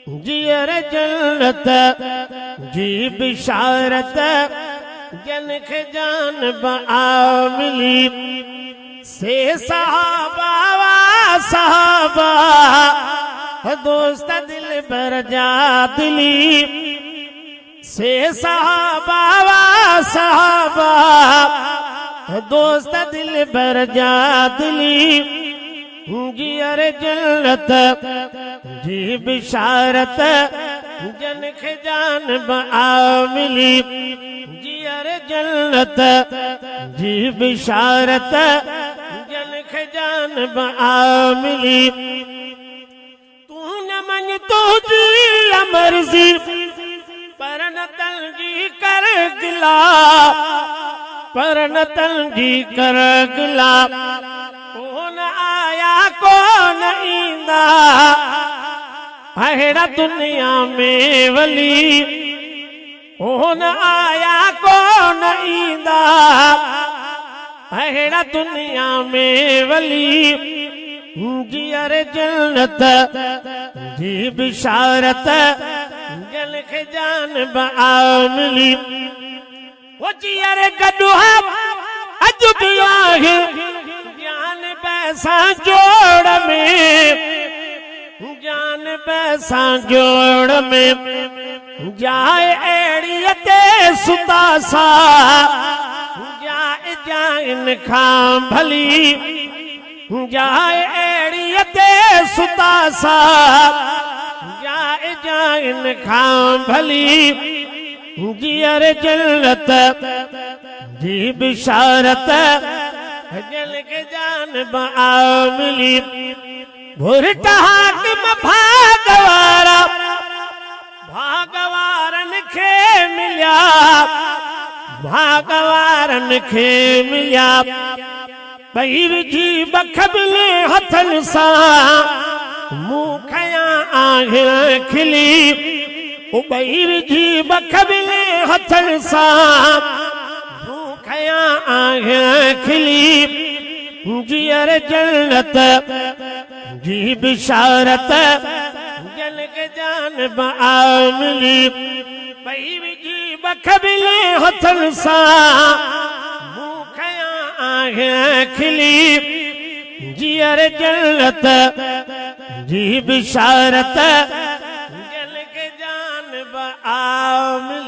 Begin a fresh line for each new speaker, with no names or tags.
जियर जन्नत जी बिशारत जन खे जान मिली से सहाबा सहाबा दोस्त दिल बर जा दिली से सहाबा सहाबा दोस्त दिल बर जा दिली जियर जन्नत जी बिशारत जन खे जान मिली जियर जन्नत जी बिशारत जन खे जान मिली तू न मन तुझी मर्जी पर न तंगी कर गिला पर न तंगी कर गिला कौन आया कौन ईंदा अहिड़ा दुनिया में वली कौन आया कौन ईंदा अहिड़ा दुनिया में वली जियर जन्नत जी बिशारत जन खे जान मिली वो जियर गॾु अज भी आहे जान पैसा जोड़ में जान पैसा जोड़ में जाए एड़ियते सुतासा जाए जाइन खां भली जाए एड़ियते सुतासा जाए जाइन खां भली जियर जन्नत जी बिशारत जन के जान मिली भुरटा हाकिम भागवारा भागवारन खे मिलिया भागवारन खे मिलिया पई विझी बखबले हथन सां मुंह खयां आहियां खिली उबई विझी बखबले हथन सां मुंह खयां आहियां खिली जियर जन्नत जी बिशारत जन के जान मिली पई विझी बखबले हथन सां मुंह खयां आहियां खिली जियर जन्नत जी बिशारत जन के जान मिली।